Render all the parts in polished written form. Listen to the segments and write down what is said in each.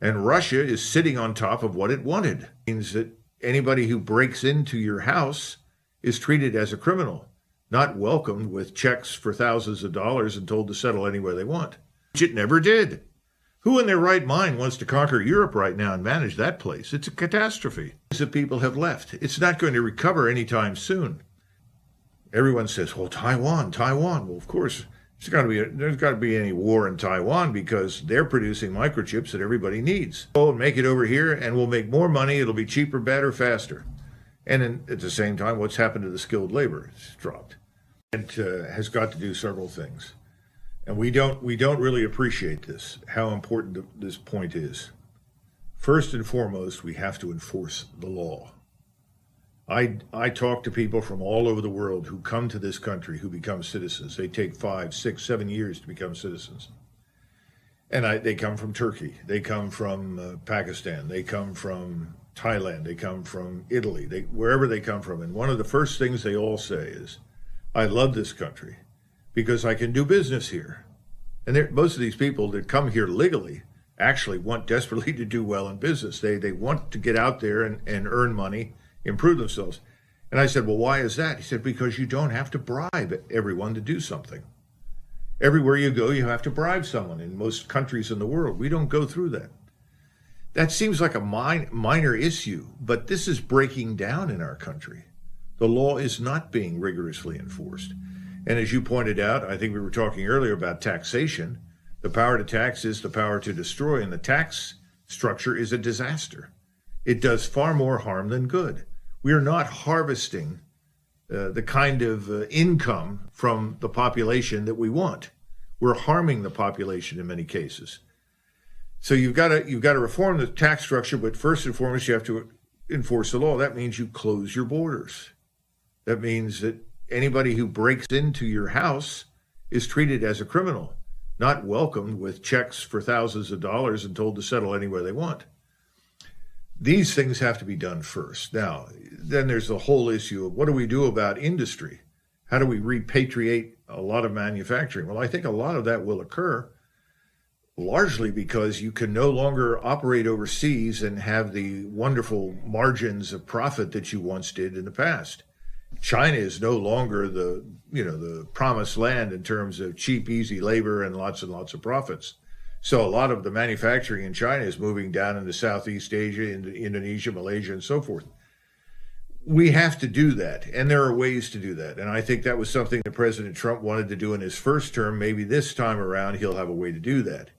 And Russia is sitting on top of what it wanted. It means that anybody who breaks into your house is treated as a criminal, not welcomed with checks for thousands of dollars and told to settle anywhere they want, which it never did. Who in their right mind wants to conquer Europe right now and manage that place? It's a catastrophe. The people have left. It's not going to recover anytime soon. Everyone says, well, Taiwan. Well, of course, there's got to be any war in Taiwan because they're producing microchips that everybody needs. Go make it over here and we'll make more money. It'll be cheaper, better, faster. And then at the same time, what's happened to the skilled labor? It's dropped. It has got to do several things. And we don't really appreciate this, how important this point is. First and foremost, we have to enforce the law. I talk to people from all over the world who come to this country, who become citizens. They take 5, 6, 7 years to become citizens. And they come from Turkey. They come from Pakistan. They come from Thailand. They come from Italy. Wherever they come from. And one of the first things they all say is, I love this country because I can do business here. And most of these people that come here legally actually want desperately to do well in business. They want to get out there and earn money, improve themselves. And I said, well, why is that? He said, because you don't have to bribe everyone to do something. Everywhere you go, you have to bribe someone in most countries in the world. We don't go through that. That seems like a minor issue, but this is breaking down in our country. The law is not being rigorously enforced. And as you pointed out, I think we were talking earlier about taxation. The power to tax is the power to destroy, and the tax structure is a disaster. It does far more harm than good. We are not harvesting the kind of income from the population that we want. We're harming the population in many cases. So you've got to reform the tax structure, but first and foremost, you have to enforce the law. That means you close your borders. That means that anybody who breaks into your house is treated as a criminal, not welcomed with checks for thousands of dollars and told to settle anywhere they want. These things have to be done first. Now, then there's the whole issue of what do we do about industry? How do we repatriate a lot of manufacturing? Well, I think a lot of that will occur largely because you can no longer operate overseas and have the wonderful margins of profit that you once did in the past. China is no longer the promised land in terms of cheap, easy labor and lots of profits. So a lot of the manufacturing in China is moving down into Southeast Asia, into Indonesia, Malaysia, and so forth. We have to do that, and there are ways to do that. And I think that was something that President Trump wanted to do in his first term. Maybe this time around, he'll have a way to do that.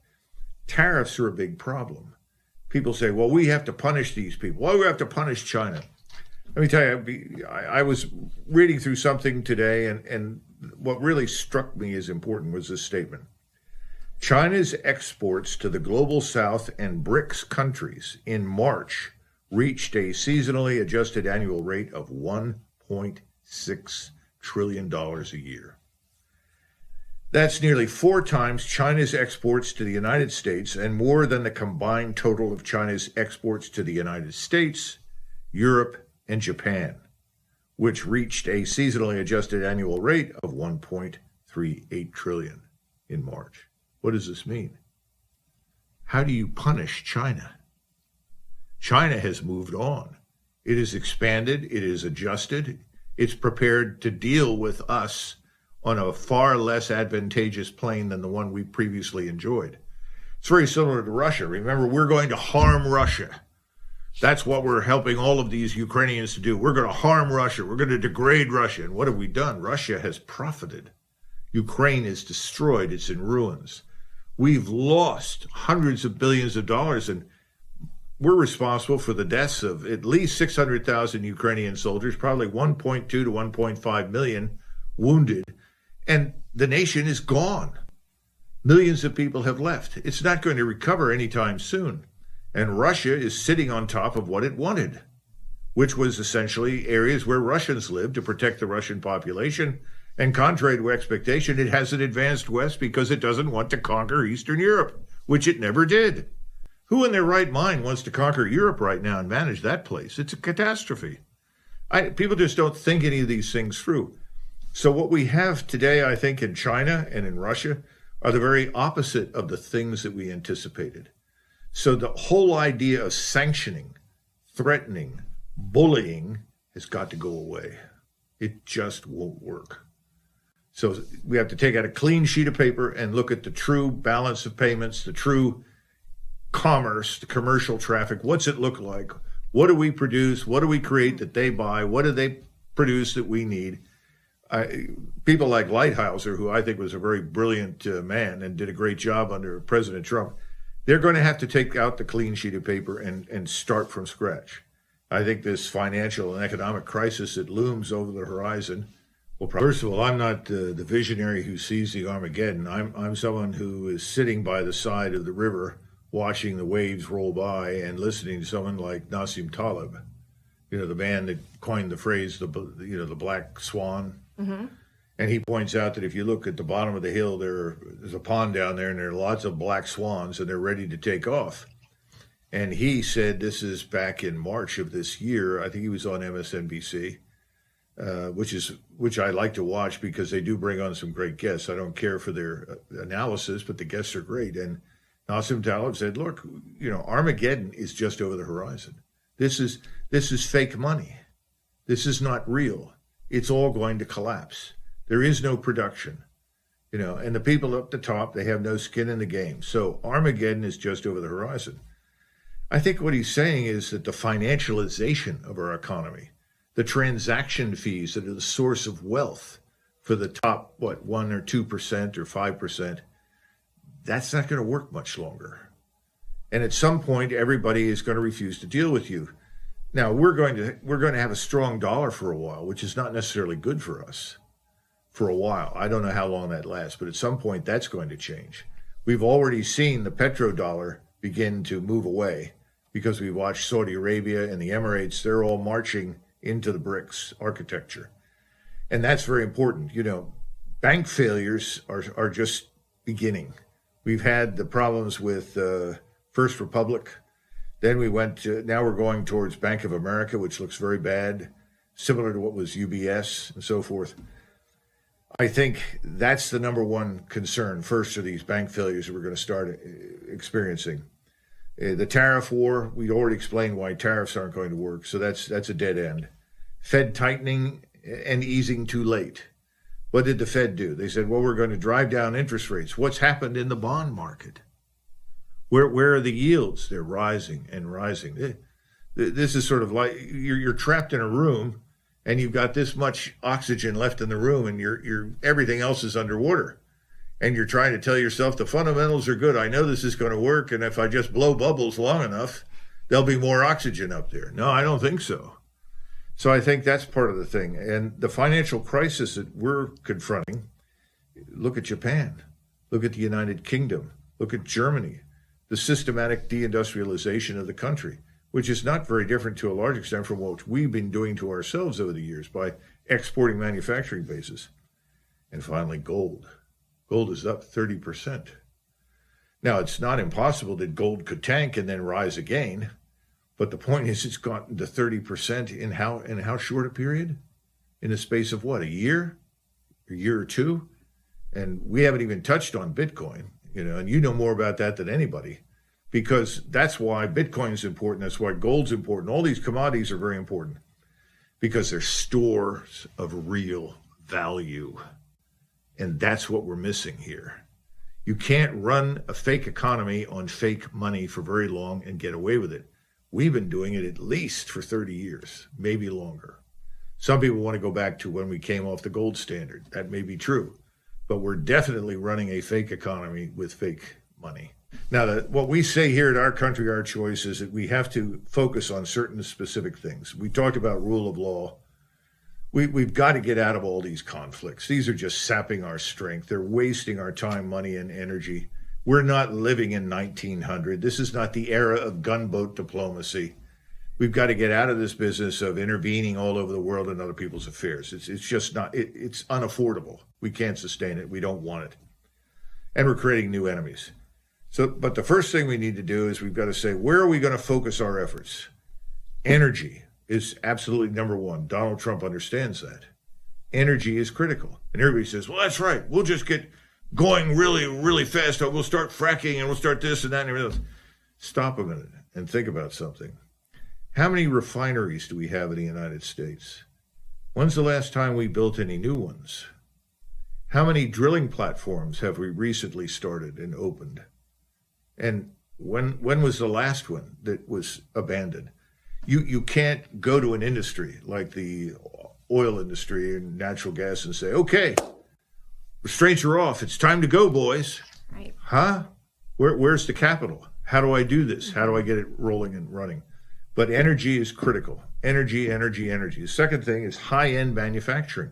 Tariffs are a big problem. People say, well, we have to punish these people. Why do we have to punish China? Let me tell you, I was reading through something today, and what really struck me as important was this statement. China's exports to the global south and BRICS countries in March reached a seasonally adjusted annual rate of $1.6 trillion a year. That's nearly 4 times China's exports to the United States and more than the combined total of China's exports to the United States, Europe, and Japan, which reached a seasonally adjusted annual rate of $1.38 trillion in March. What does this mean? How do you punish China? China has moved on. It has expanded, it is adjusted, it's prepared to deal with us on a far less advantageous plane than the one we previously enjoyed. It's very similar to Russia. Remember, we're going to harm Russia. That's what we're helping all of these Ukrainians to do. We're going to harm Russia. We're going to degrade Russia. And what have we done? Russia has profited. Ukraine is destroyed. It's in ruins. We've lost hundreds of billions of dollars, and we're responsible for the deaths of at least 600,000 Ukrainian soldiers, probably 1.2 to 1.5 million wounded, and the nation is gone. Millions of people have left. It's not going to recover anytime soon. And Russia is sitting on top of what it wanted, which was essentially areas where Russians live to protect the Russian population. And contrary to expectation, it hasn't advanced west because it doesn't want to conquer Eastern Europe, which it never did. Who in their right mind wants to conquer Europe right now and manage that place? It's a catastrophe. People just don't think any of these things through. So what we have today, I think, in China and in Russia are the very opposite of the things that we anticipated. So the whole idea of sanctioning, threatening, bullying has got to go away. It just won't work. So we have to take out a clean sheet of paper and look at the true balance of payments, the true commerce, the commercial traffic. What's it look like? What do we produce? What do we create that they buy? What do they produce that we need? People like Lighthizer, who I think was a very brilliant man and did a great job under President Trump, they're going to have to take out the clean sheet of paper and start from scratch. I think this financial and economic crisis that looms over the horizon will probably... First of all, I'm not the visionary who sees the Armageddon. I'm someone who is sitting by the side of the river, watching the waves roll by and listening to someone like Nassim Taleb, the man that coined the phrase, the black swan. Mm-hmm. And he points out that if you look at the bottom of the hill, there's a pond down there and there are lots of black swans and they're ready to take off. And he said, this is back in March of this year, I think he was on MSNBC, which I like to watch because they do bring on some great guests. I don't care for their analysis, but the guests are great. And Nassim Taleb said, look, Armageddon is just over the horizon. This is fake money. This is not real. It's all going to collapse. There is no production, and the people up the top, they have no skin in the game. So Armageddon is just over the horizon. I think what he's saying is that the financialization of our economy, the transaction fees that are the source of wealth for the top, 1 or 2% or 5%, that's not going to work much longer. And at some point, everybody is going to refuse to deal with you. Now, we're going to have a strong dollar for a while, which is not necessarily good for us for a while. I don't know how long that lasts, but at some point that's going to change. We've already seen the petrodollar begin to move away because we watched Saudi Arabia and the Emirates. They're all marching into the BRICS architecture. And that's very important. Bank failures are just beginning. We've had the problems with First Republic. Then now we're going towards Bank of America, which looks very bad, similar to what was UBS and so forth. I think that's the number one concern. First are these bank failures that we're going to start experiencing. The tariff war, we already explained why tariffs aren't going to work, so that's a dead end. Fed tightening and easing too late. What did the Fed do? They said, well, we're going to drive down interest rates. What's happened in the bond market? Where are the yields? They're rising and rising. This is sort of like you're trapped in a room and you've got this much oxygen left in the room and you're everything else is underwater. And you're trying to tell yourself the fundamentals are good. I know this is going to work. And if I just blow bubbles long enough, there'll be more oxygen up there. No, I don't think so. So I think that's part of the thing. And the financial crisis that we're confronting, look at Japan, look at the United Kingdom, look at Germany. The systematic deindustrialization of the country, which is not very different to a large extent from what we've been doing to ourselves over the years by exporting manufacturing bases. And finally, gold. Gold is up 30%. Now, it's not impossible that gold could tank and then rise again, but the point is it's gotten to 30% in how short a period? In the space of what, a year or two? And we haven't even touched on Bitcoin. And you know more about that than anybody, because that's why Bitcoin's important. That's why gold's important. All these commodities are very important because they're stores of real value. And that's what we're missing here. You can't run a fake economy on fake money for very long and get away with it. We've been doing it at least for 30 years, maybe longer. Some people want to go back to when we came off the gold standard. That may be true. But we're definitely running a fake economy with fake money. Now, what we say here at Our Country, Our Choice is that we have to focus on certain specific things. We talked about rule of law. We've got to get out of all these conflicts. These are just sapping our strength. They're wasting our time, money, and energy. We're not living in 1900. This is not the era of gunboat diplomacy. We've got to get out of this business of intervening all over the world in other people's affairs. It's just not, it's unaffordable. We can't sustain it. We don't want it. And we're creating new enemies. But the first thing we need to do is we've got to say, where are we going to focus our efforts? Energy is absolutely number one. Donald Trump understands that. Energy is critical. And everybody says, well, that's right. We'll just get going really, really fast. We'll start fracking and we'll start this and that and everything else. Stop a minute and think about something. How many refineries do we have in the United States? When's the last time we built any new ones? How many drilling platforms have we recently started and opened? And when was the last one that was abandoned? You can't go to an industry like the oil industry and natural gas and say, okay, restraints are off. It's time to go, boys. Right. Huh? Where's the capital? How do I do this? How do I get it rolling and running? But energy is critical. Energy, energy, energy. The second thing is high-end manufacturing.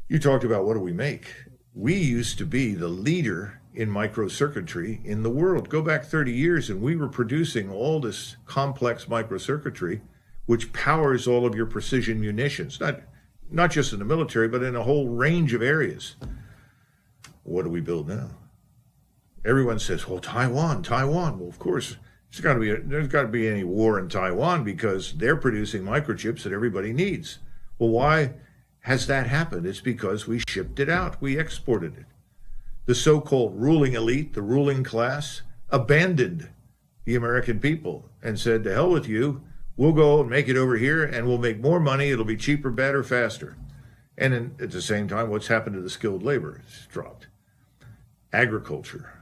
You talked about what do we make? We used to be the leader in microcircuitry in the world. Go back 30 years and we were producing all this complex microcircuitry, which powers all of your precision munitions, not just in the military, but in a whole range of areas. What do we build now? Everyone says, well, Taiwan. Well, of course, there's got to be any war in Taiwan because they're producing microchips that everybody needs. Well, why has that happened? It's because we shipped it out. We exported it. The so-called ruling elite, the ruling class, abandoned the American people and said, to hell with you. We'll go and make it over here and we'll make more money. It'll be cheaper, better, faster. And then at the same time, what's happened to the skilled labor? It's dropped. Agriculture.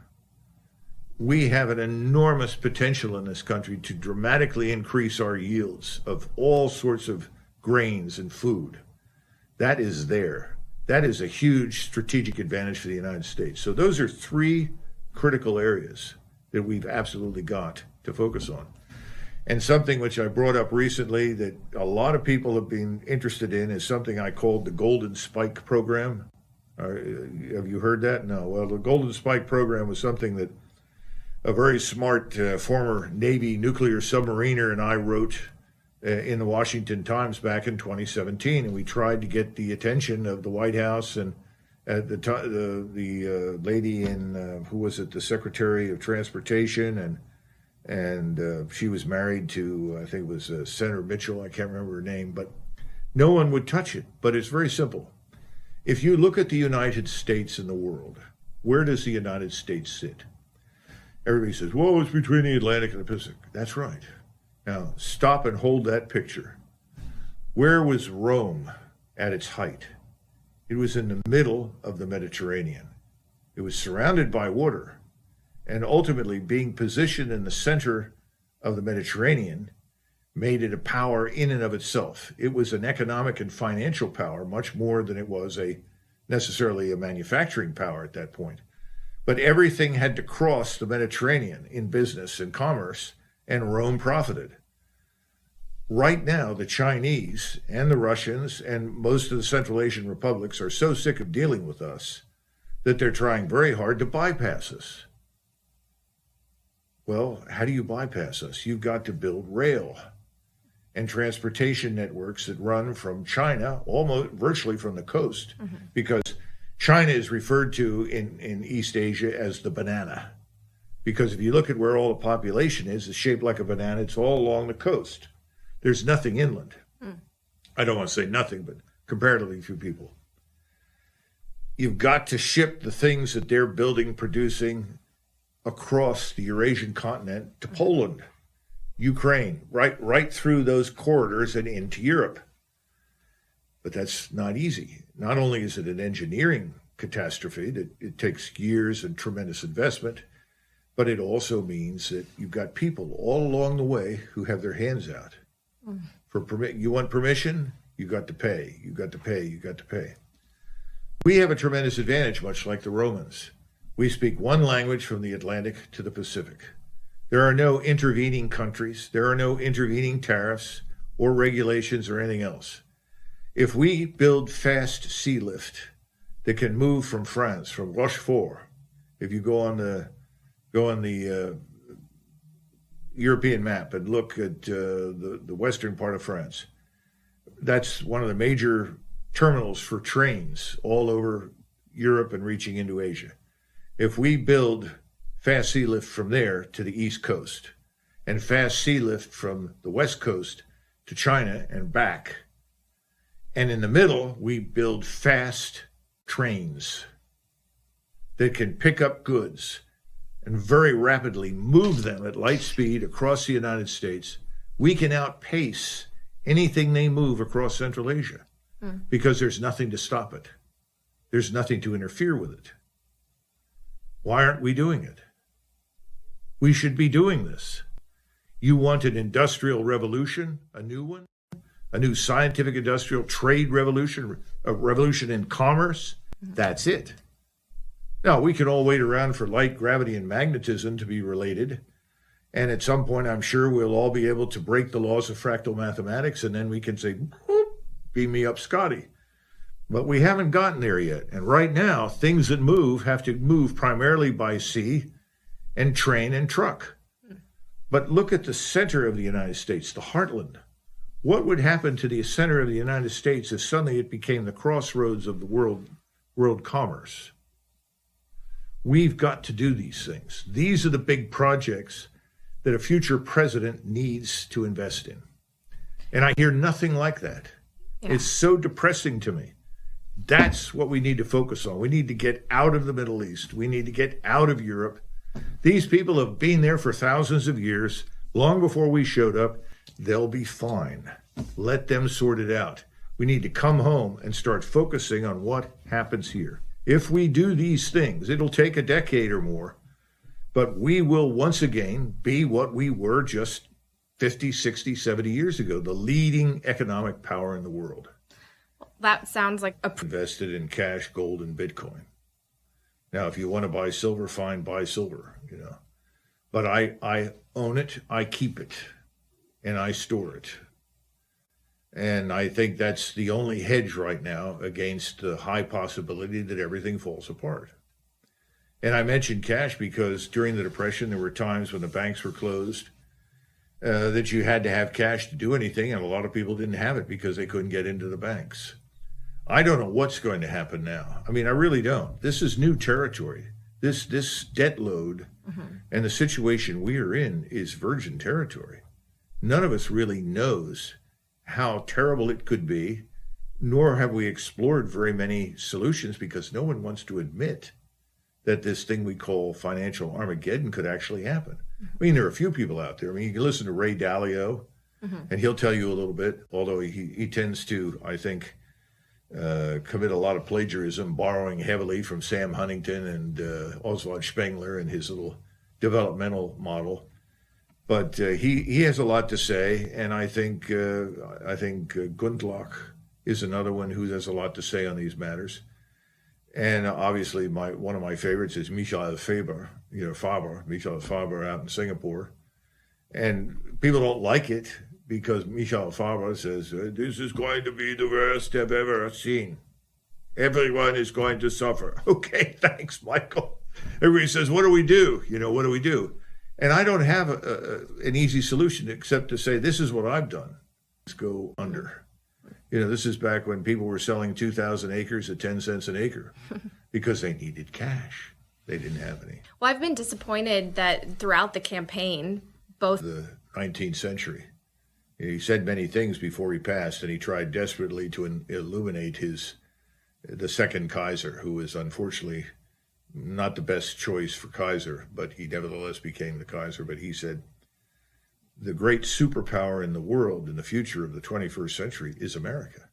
We have an enormous potential in this country to dramatically increase our yields of all sorts of grains and food. That is there. That is a huge strategic advantage for the United States. So those are three critical areas that we've absolutely got to focus on. And something which I brought up recently that a lot of people have been interested in is something I called the Golden Spike Program. Have you heard that? No. Well, the Golden Spike Program was something that a very smart former Navy nuclear submariner and I wrote in the Washington Times back in 2017, and we tried to get the attention of the White House and the lady in who was it, the Secretary of Transportation, and she was married to I think it was Senator Mitchell. I can't remember her name, but no one would touch it. But it's very simple. If you look at the United States in the world, where does the United States sit? Everybody says, "Whoa, it's between the Atlantic and the Pacific." That's right. Now, stop and hold that picture. Where was Rome at its height? It was in the middle of the Mediterranean. It was surrounded by water, and ultimately being positioned in the center of the Mediterranean made it a power in and of itself. It was an economic and financial power, much more than it was necessarily a manufacturing power at that point. But everything had to cross the Mediterranean in business and commerce, and Rome profited. Right now, the Chinese and the Russians and most of the Central Asian republics are so sick of dealing with us that they're trying very hard to bypass us. Well, how do you bypass us? You've got to build rail and transportation networks that run from China, almost virtually from the coast, because China is referred to in East Asia as the banana. Because if you look at where all the population is, it's shaped like a banana. It's all along the coast. There's nothing inland. I don't want to say nothing, but comparatively few people. You've got to ship the things that they're building, producing across the Eurasian continent to Poland, Ukraine, right through those corridors and into Europe. But that's not easy. Not only is it an engineering catastrophe that it takes years and tremendous investment, but it also means that you've got people all along the way who have their hands out. You want permission? You got to pay. You got to pay. You got to pay. We have a tremendous advantage, much like the Romans. We speak one language from the Atlantic to the Pacific. There are no intervening countries. There are no intervening tariffs or regulations or anything else. If we build fast sea lift that can move from France, from Rochefort, if you go on the European map and look at the western part of France, that's one of the major terminals for trains all over Europe and reaching into Asia. If we build fast sea lift from there to the East Coast and fast sea lift from the West Coast to China and back, and in the middle, we build fast trains that can pick up goods and very rapidly move them at light speed across the United States, we can outpace anything they move across Central Asia because there's nothing to stop it. There's nothing to interfere with it. Why aren't we doing it? We should be doing this. You want an industrial revolution, a new one, a new scientific industrial trade revolution, a revolution in commerce. That's it. Now, we can all wait around for light, gravity, and magnetism to be related. And at some point, I'm sure we'll all be able to break the laws of fractal mathematics, and then we can say, beam me up, Scotty. But we haven't gotten there yet. And right now, things that move have to move primarily by sea and train and truck. But look at the center of the United States, the heartland. What would happen to the center of the United States if suddenly it became the crossroads of the world commerce? We've got to do these things. These are the big projects that a future president needs to invest in. And I hear nothing like that. Yeah. It's so depressing to me. That's what we need to focus on. We need to get out of the Middle East. We need to get out of Europe. These people have been there for thousands of years. Long before we showed up, they'll be fine. Let them sort it out. We need to come home and start focusing on what happens here. If we do these things, it'll take a decade or more, but we will once again be what we were just 50, 60, 70 years ago, the leading economic power in the world. That sounds like invested in cash, gold, and Bitcoin. Now, if you want to buy silver, fine, buy silver, But I own it, I keep it, and I store it. And I think that's the only hedge right now against the high possibility that everything falls apart. And I mentioned cash because during the Depression, there were times when the banks were closed that you had to have cash to do anything, and a lot of people didn't have it because they couldn't get into the banks. I don't know what's going to happen now. I mean, I really don't. This is new territory. This debt load and the situation we are in is virgin territory. None of us really knows how terrible it could be, nor have we explored very many solutions because no one wants to admit that this thing we call financial Armageddon could actually happen. I mean, there are a few people out there. I mean, you can listen to Ray Dalio, and he'll tell you a little bit, although he tends to, I think, commit a lot of plagiarism, borrowing heavily from Sam Huntington and Oswald Spengler and his little developmental model. But he has a lot to say, and I think Gundlach is another one who has a lot to say on these matters. And obviously, one of my favorites is Michael Faber, Michael Faber out in Singapore. And people don't like it because Michael Faber says, this is going to be the worst I've ever seen. Everyone is going to suffer. Okay, thanks, Michael. Everybody says, what do we do? What do we do? And I don't have an easy solution except to say, this is what I've done. Let's go under. This is back when people were selling 2,000 acres at 10 cents an acre because they needed cash. They didn't have any. Well, I've been disappointed that throughout the campaign, both the 19th century, he said many things before he passed, and he tried desperately to illuminate the second Kaiser, who was unfortunately not the best choice for Kaiser, but he nevertheless became the Kaiser. But he said, the great superpower in the world in the future of the 21st century is America.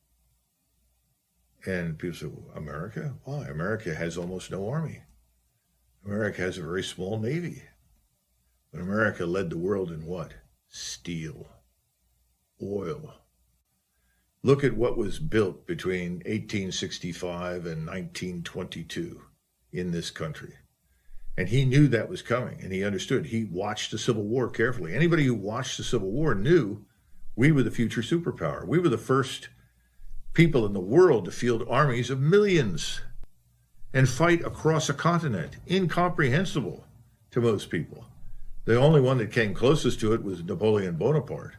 And people say, well, America? Why? America has almost no army. America has a very small navy. But America led the world in what? Steel, oil. Look at what was built between 1865 and 1922 in this country. And he knew that was coming, and he understood. He watched the Civil War carefully. Anybody who watched the Civil War knew we were the future superpower. We were the first people in the world to field armies of millions and fight across a continent. Incomprehensible to most people. The only one that came closest to it was Napoleon Bonaparte.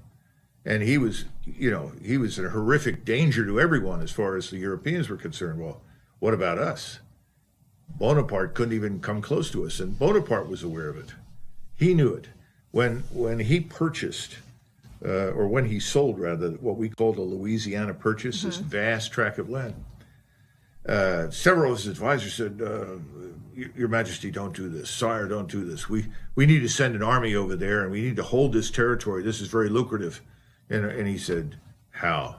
And he was a horrific danger to everyone as far as the Europeans were concerned. Well, what about us? Bonaparte couldn't even come close to us, and Bonaparte was aware of it. He knew it. When he purchased, or when he sold, rather, what we call the Louisiana Purchase, this vast tract of land, Several of his advisors said, Your Majesty, don't do this. Sire, don't do this. We need to send an army over there, and we need to hold this territory. This is very lucrative. And he said, how?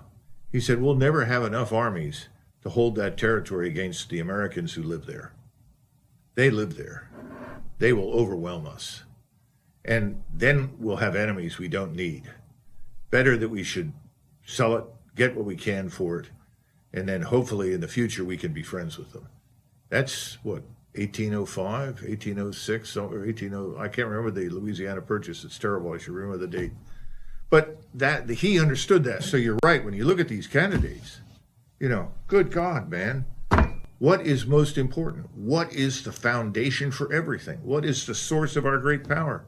He said, we'll never have enough armies to hold that territory against the Americans who live there. They live there. They will overwhelm us. And then we'll have enemies we don't need. Better that we should sell it, get what we can for it, and then hopefully in the future we can be friends with them. That's what, 1805, 1806, or 1800, I can't remember the Louisiana Purchase. It's terrible. I should remember the date. But he understood that. So you're right. When you look at these candidates, good God, man, what is most important? What is the foundation for everything? What is the source of our great power?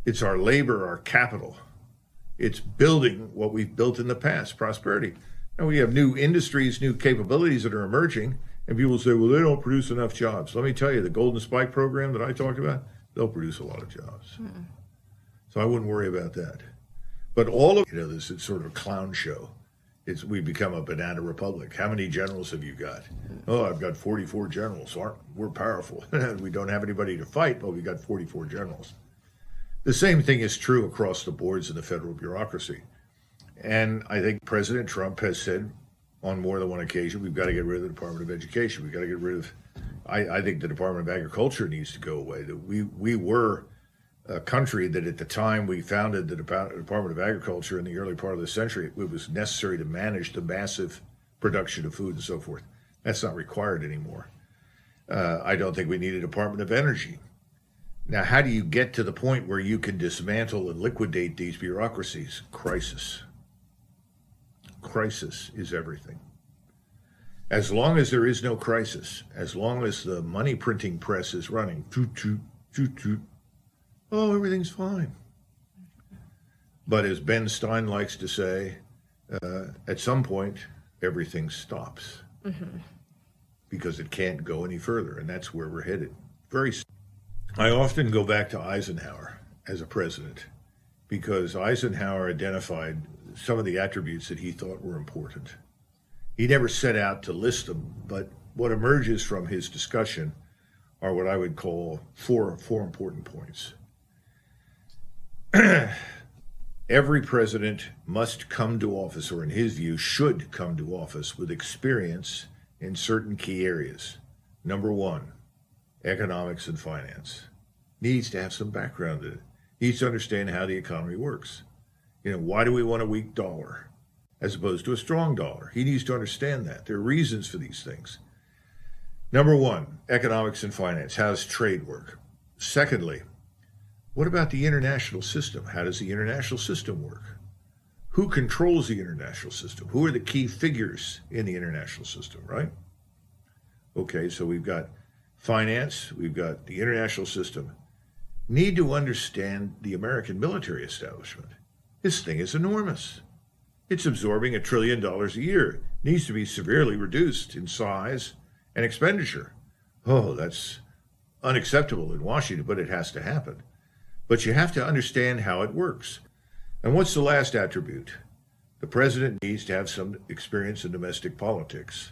It's our labor, our capital. It's building what we've built in the past, prosperity. And we have new industries, new capabilities that are emerging, and people say, well, they don't produce enough jobs. Let me tell you, the Golden Spike program that I talked about, they'll produce a lot of jobs. So I wouldn't worry about that. But all of this is sort of a clown show. We've become a banana republic. How many generals have you got? Oh, I've got 44 generals. We're powerful. We don't have anybody to fight, but we've got 44 generals. The same thing is true across the boards in the federal bureaucracy. And I think President Trump has said on more than one occasion, we've got to get rid of the Department of Education. We've got to get rid of, I think the Department of Agriculture needs to go away. That we were a country that at the time we founded the Department of Agriculture in the early part of the century, it was necessary to manage the massive production of food and so forth. That's not required anymore. I don't think we need a Department of Energy. Now, how do you get to the point where you can dismantle and liquidate these bureaucracies? Crisis. Crisis is everything. As long as there is no crisis, as long as the money printing press is running, oh, everything's fine. But as Ben Stein likes to say, at some point, everything stops. Because it can't go any further, and that's where we're headed. I often go back to Eisenhower as a president, because Eisenhower identified some of the attributes that he thought were important. He never set out to list them, but what emerges from his discussion are what I would call four important points. Every president must come to office, or in his view, should come to office with experience in certain key areas. Number one, economics and finance. Needs to have some background in it. Needs to understand how the economy works. Why do we want a weak dollar as opposed to a strong dollar? He needs to understand that. There are reasons for these things. Number one, economics and finance. How does trade work? Secondly, what about the international system? How does the international system work? Who controls the international system? Who are the key figures in the international system, right? Okay, so we've got finance, we've got the international system. Need to understand the American military establishment. This thing is enormous. It's absorbing $1 trillion a year. Needs to be severely reduced in size and expenditure. Oh, that's unacceptable in Washington, but it has to happen. But you have to understand how it works. And what's the last attribute? The president needs to have some experience in domestic politics.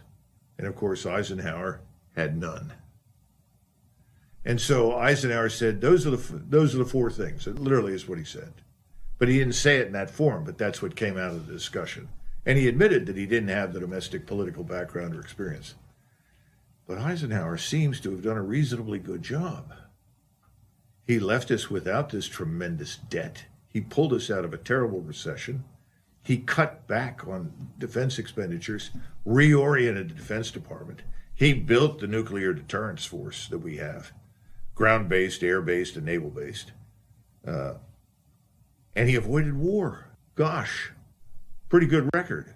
And of course, Eisenhower had none. And so Eisenhower said, those are the four things. It literally is what he said. But he didn't say it in that form, but that's what came out of the discussion. And he admitted that he didn't have the domestic political background or experience. But Eisenhower seems to have done a reasonably good job. He left us without this tremendous debt. He pulled us out of a terrible recession. He cut back on defense expenditures, reoriented the Defense Department. He built the nuclear deterrence force that we have, ground-based, air-based, and naval-based. And he avoided war. Gosh, pretty good record.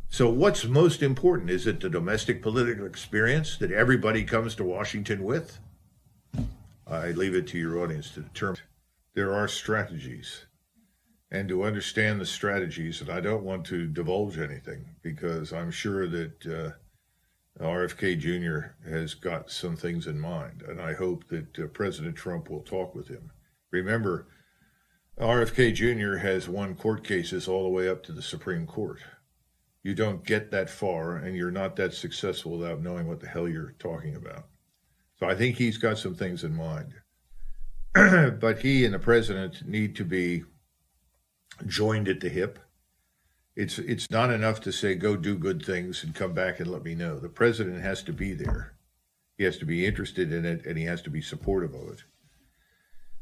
So what's most important? Is it the domestic political experience that everybody comes to Washington with? I leave it to your audience to determine. There are strategies. And to understand the strategies, and I don't want to divulge anything because I'm sure that RFK Jr. has got some things in mind, and I hope that President Trump will talk with him. Remember, RFK Jr. has won court cases all the way up to the Supreme Court. You don't get that far, and you're not that successful without knowing what the hell you're talking about. So I think he's got some things in mind. But he and the president need to be joined at the hip. It's not enough to say, go do good things and come back and let me know. The president has to be there. He has to be interested in it, and he has to be supportive of it.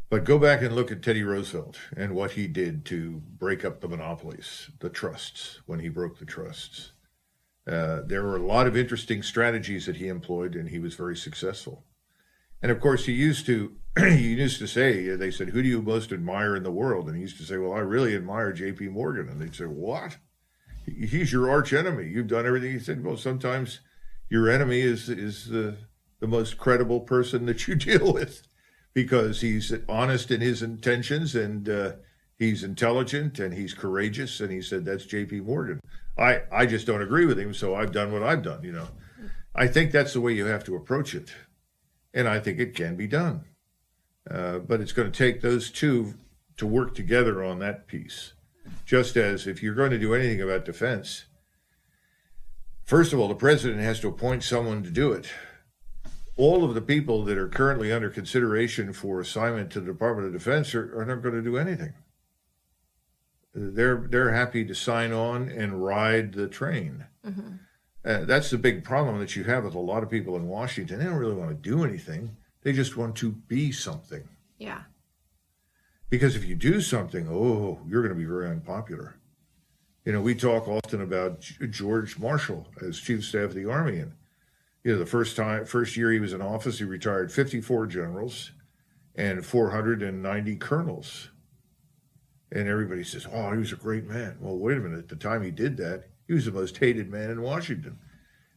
But go back and look at Teddy Roosevelt and what he did to break up the monopolies, the trusts, when he broke the trusts. There were a lot of interesting strategies that he employed, and he was very successful. And of course, he used to say, they said, who do you most admire in the world? And he used to say, well, I really admire J.P. Morgan. And they'd say, what? He's your arch enemy. You've done everything. He said, well, sometimes your enemy is the most credible person that you deal with, because he's honest in his intentions, and he's intelligent, and he's courageous. And he said, that's J.P. Morgan. I just don't agree with him, so I've done what I've done, I think that's the way you have to approach it. And I think it can be done. But it's going to take those two to work together on that piece. Just as if you're going to do anything about defense, first of all, the president has to appoint someone to do it. All of the people that are currently under consideration for assignment to the Department of Defense are not going to do anything. They're happy to sign on and ride the train. Mm-hmm. That's the big problem that you have with a lot of people in Washington. They don't really want to do anything. They just want to be something. Yeah. Because if you do something, you're going to be very unpopular. We talk often about George Marshall as Chief of Staff of the Army. And, the first year he was in office, he retired 54 generals and 490 colonels. And everybody says, he was a great man. Well, wait a minute. At the time he did that, he was the most hated man in Washington.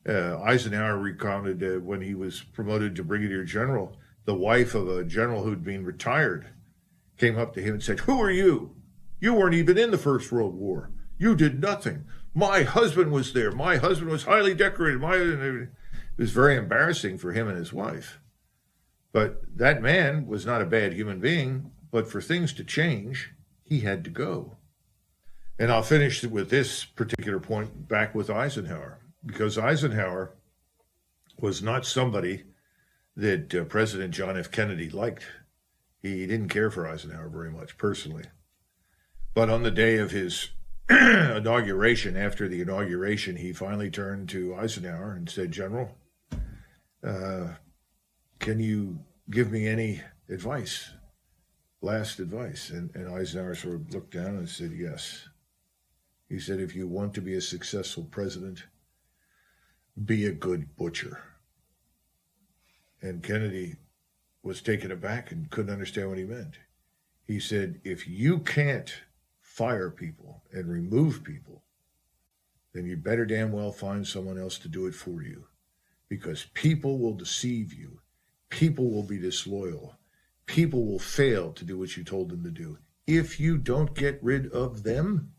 Eisenhower recounted when he was promoted to brigadier general, the wife of a general who'd been retired came up to him and said, who are you? You weren't even in the First World War. You did nothing. My husband was there. My husband was highly decorated. It was very embarrassing for him and his wife. But that man was not a bad human being, but for things to change, he had to go. And I'll finish with this particular point back with Eisenhower, because Eisenhower was not somebody that President John F. Kennedy liked. He didn't care for Eisenhower very much personally. But on the day of his inauguration, after the inauguration, he finally turned to Eisenhower and said, General, can you give me any advice, last advice? And Eisenhower sort of looked down and said, yes. He said, if you want to be a successful president, be a good butcher. And Kennedy was taken aback and couldn't understand what he meant. He said, if you can't fire people and remove people, then you better damn well find someone else to do it for you, because people will deceive you. People will be disloyal. People will fail to do what you told them to do. If you don't get rid of them,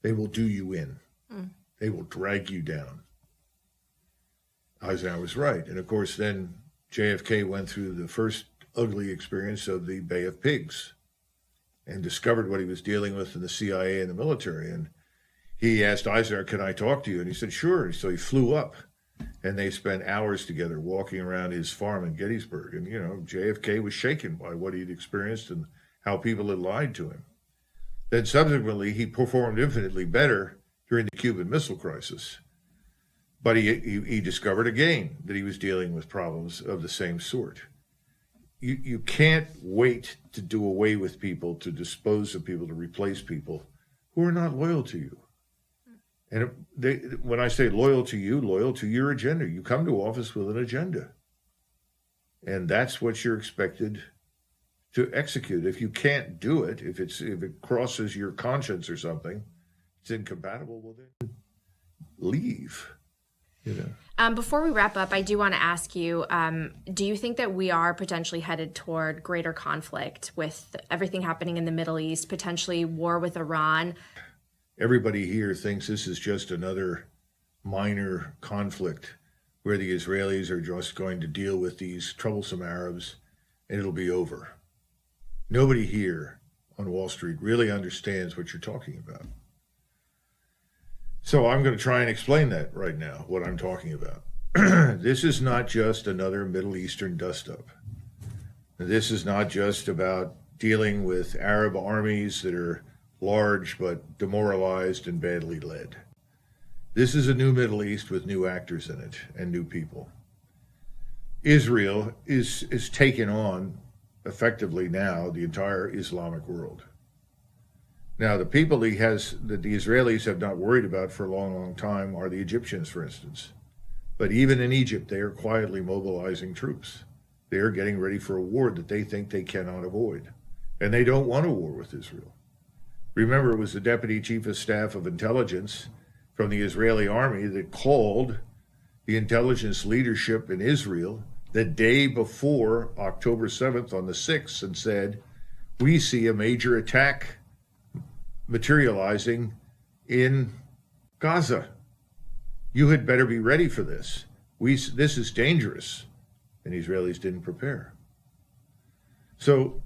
they will do you in. They will drag you down. Eisenhower was right. And of course, then JFK went through the first ugly experience of the Bay of Pigs and discovered what he was dealing with in the CIA and the military. And he asked Eisenhower, can I talk to you? And he said, sure. So he flew up, and they spent hours together walking around his farm in Gettysburg. And, JFK was shaken by what he'd experienced and how people had lied to him. Then subsequently, he performed infinitely better during the Cuban Missile Crisis. But he discovered again that he was dealing with problems of the same sort. You can't wait to do away with people, to dispose of people, to replace people who are not loyal to you. And when I say loyal to you, loyal to your agenda. You come to office with an agenda. And that's what you're expected to execute. If you can't do it, if it crosses your conscience or something, it's incompatible, well then leave. Before we wrap up, I do want to ask you, do you think that we are potentially headed toward greater conflict with everything happening in the Middle East, potentially war with Iran? Everybody here thinks this is just another minor conflict where the Israelis are just going to deal with these troublesome Arabs and it'll be over. Nobody here on Wall Street really understands what you're talking about. So I'm going to try and explain that right now, what I'm talking about. This is not just another Middle Eastern dust-up. This is not just about dealing with Arab armies that are large but demoralized and badly led. This is a new Middle East with new actors in it and new people. Israel is taken on effectively now the entire Islamic world. Now, the people that the Israelis have not worried about for a long, long time are the Egyptians, for instance. But even in Egypt, they are quietly mobilizing troops. They are getting ready for a war that they think they cannot avoid. And they don't want a war with Israel. Remember, it was the Deputy Chief of Staff of Intelligence from the Israeli army that called the intelligence leadership in Israel the day before October 7th on the 6th and said, we see a major attack materializing in Gaza. You had better be ready for this. This is dangerous. And Israelis didn't prepare. So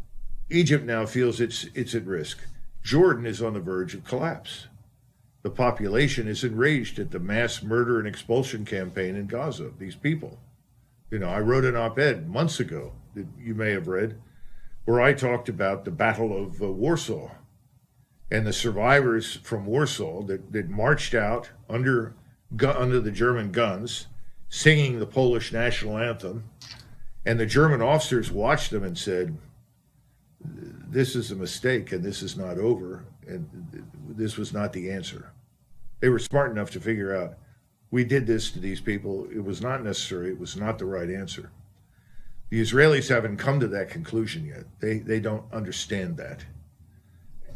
Egypt now feels it's at risk. Jordan is on the verge of collapse. The population is enraged at the mass murder and expulsion campaign in Gaza, these people. You know, I wrote an op-ed months ago that you may have read, where I talked about the Battle of Warsaw and the survivors from Warsaw that marched out under the German guns, singing the Polish national anthem, and the German officers watched them and said, this is a mistake and this is not over, and this was not the answer. They were smart enough to figure out, we did this to these people, it was not necessary, it was not the right answer. The Israelis haven't come to that conclusion yet. They don't understand that.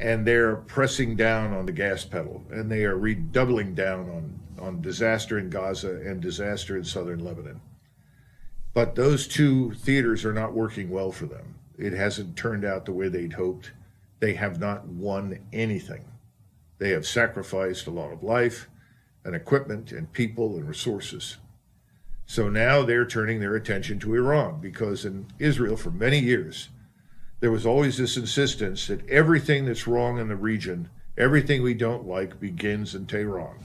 And they're pressing down on the gas pedal, and they are redoubling down on disaster in Gaza and disaster in southern Lebanon. But those two theaters are not working well for them. It hasn't turned out the way they'd hoped. They have not won anything. They have sacrificed a lot of life and equipment and people and resources. So now they're turning their attention to Iran, because in Israel for many years, there was always this insistence that everything that's wrong in the region, everything we don't like, begins in Tehran.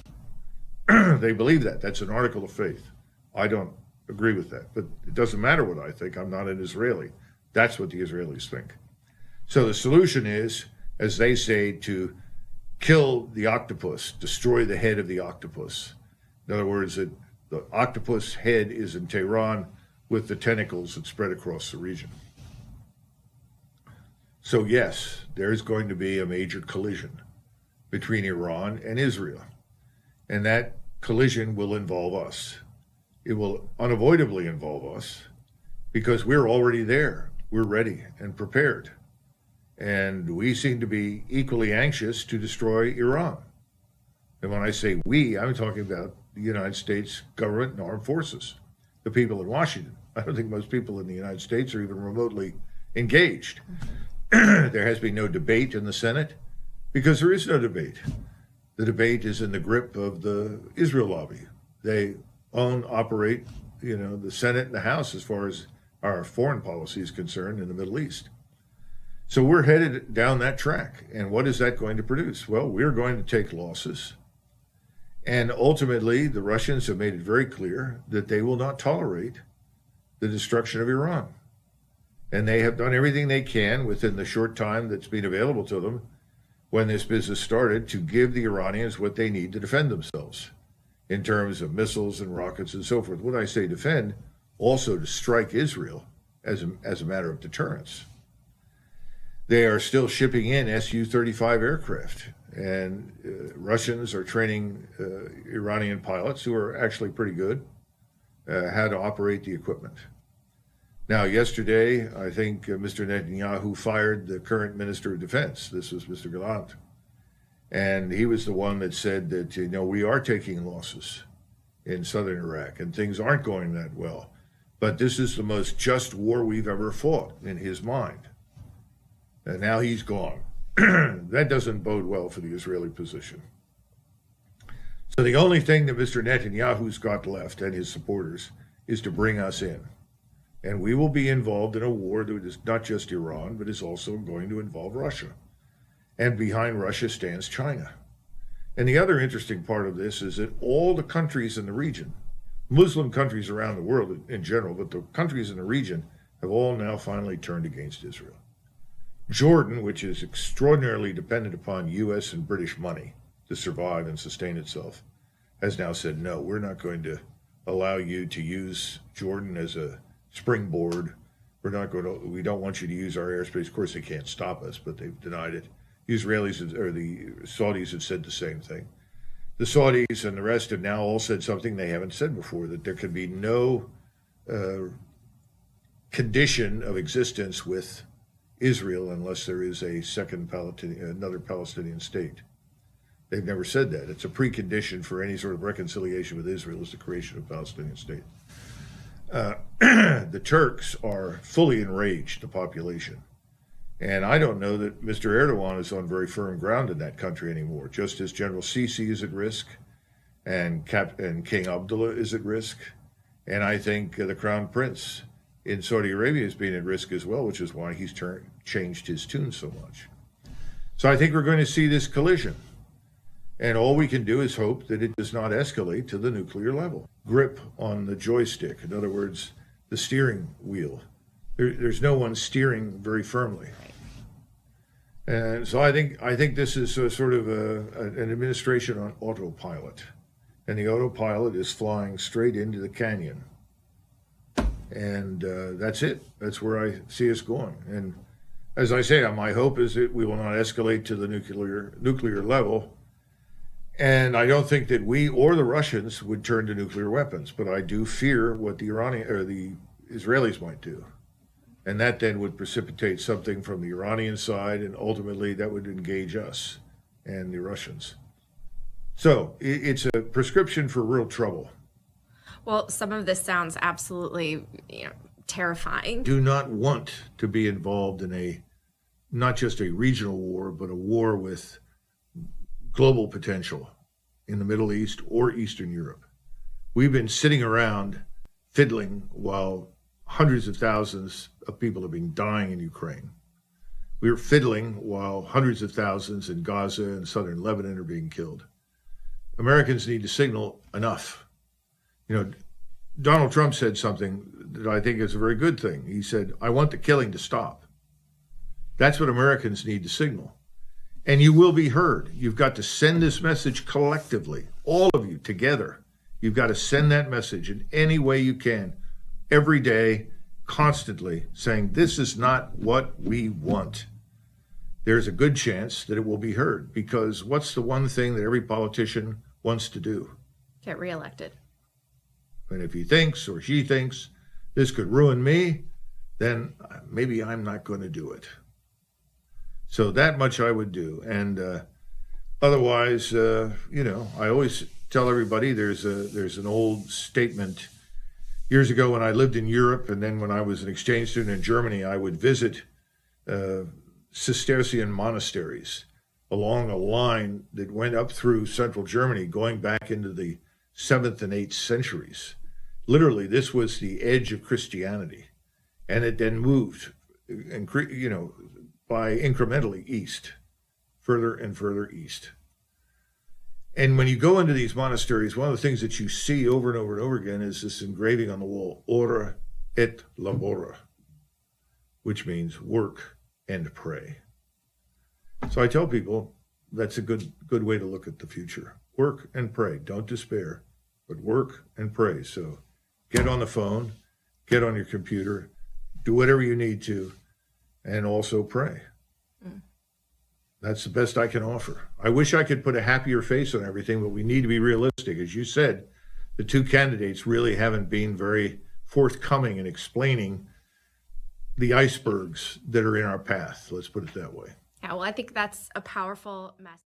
They believe that. That's an article of faith. I don't agree with that, but it doesn't matter what I think. I'm not an Israeli. That's what the Israelis think. So the solution is, as they say, to kill the octopus, destroy the head of the octopus. In other words, the octopus head is in Tehran with the tentacles that spread across the region. So yes, there is going to be a major collision between Iran and Israel. And that collision will involve us. It will unavoidably involve us because we're already there. We're ready and prepared. And we seem to be equally anxious to destroy Iran. And when I say we, I'm talking about the United States government and armed forces, the people in Washington. I don't think most people in the United States are even remotely engaged. There has been no debate in the Senate because there is no debate. The debate is in the grip of the Israel lobby. They operate, the Senate and the House as far as our foreign policy is concerned in the Middle East. So we're headed down that track. And what is that going to produce? Well, we're going to take losses. And ultimately, the Russians have made it very clear that they will not tolerate the destruction of Iran. And they have done everything they can within the short time that's been available to them when this business started to give the Iranians what they need to defend themselves in terms of missiles and rockets and so forth. When I say defend, also to strike Israel as a matter of deterrence. They are still shipping in Su-35 aircraft, and Russians are training Iranian pilots who are actually pretty good how to operate the equipment. Now, yesterday, I think Mr. Netanyahu fired the current Minister of Defense. This was Mr. Gallant. And he was the one that said that, we are taking losses in southern Iraq and things aren't going that well. But this is the most just war we've ever fought in his mind. And now he's gone. That doesn't bode well for the Israeli position. So the only thing that Mr. Netanyahu's got left and his supporters is to bring us in. And we will be involved in a war that is not just Iran, but is also going to involve Russia. And behind Russia stands China. And the other interesting part of this is that all the countries in the region, Muslim countries around the world in general, but the countries in the region have all now finally turned against Israel. Jordan, which is extraordinarily dependent upon U.S. and British money to survive and sustain itself, has now said, no, we're not going to allow you to use Jordan as a springboard. We don't want you to use our airspace. Of course, they can't stop us, but they've denied it. The Saudis have said the same thing. The Saudis and the rest have now all said something they haven't said before, that there can be no condition of existence with Israel unless there is another Palestinian state. They've never said that. It's a precondition for any sort of reconciliation with Israel is the creation of a Palestinian state. The Turks are fully enraged, the population. And I don't know that Mr. Erdogan is on very firm ground in that country anymore, just as General Sisi is at risk and King Abdullah is at risk. And I think the Crown Prince in Saudi Arabia is being at risk as well, which is why he's changed his tune so much. So I think we're going to see this collision. And all we can do is hope that it does not escalate to the nuclear level. Grip on the joystick, in other words, the steering wheel. There's no one steering very firmly. And so I think this is sort of an administration on autopilot. And the autopilot is flying straight into the canyon. And that's it. That's where I see us going. And as I say, my hope is that we will not escalate to the nuclear level. And I don't think that we or the Russians would turn to nuclear weapons, but I do fear what the Israelis might do. And that then would precipitate something from the Iranian side, and ultimately that would engage us and the Russians. So it's a prescription for real trouble. Well, some of this sounds absolutely, terrifying. Do not want to be involved in not just a regional war, but a war with global potential in the Middle East or Eastern Europe. We've been sitting around fiddling while hundreds of thousands of people have been dying in Ukraine. We're fiddling while hundreds of thousands in Gaza and southern Lebanon are being killed. Americans need to signal enough. Donald Trump said something that I think is a very good thing. He said, I want the killing to stop. That's what Americans need to signal. And you will be heard. You've got to send this message collectively, all of you together. You've got to send that message in any way you can, every day, constantly, saying this is not what we want. There's a good chance that it will be heard, because what's the one thing that every politician wants to do? Get reelected. And if he thinks or she thinks this could ruin me, then maybe I'm not going to do it. So that much I would do. And otherwise, I always tell everybody there's an old statement. Years ago when I lived in Europe, and then when I was an exchange student in Germany, I would visit Cistercian monasteries along a line that went up through central Germany, going back into the 7th and 8th centuries. Literally, this was the edge of Christianity. And it then moved, by incrementally east, further and further east. And when you go into these monasteries, one of the things that you see over and over and over again is this engraving on the wall, ora et labora, which means work and pray. So I tell people that's a good way to look at the future. Work and pray. Don't despair, but work and pray. So get on the phone, get on your computer, do whatever you need to, and also pray. That's the best I can offer. I wish I could put a happier face on everything, but we need to be realistic. As you said, the two candidates really haven't been very forthcoming in explaining the icebergs that are in our path. Let's put it that way. Yeah, well, I think that's a powerful message.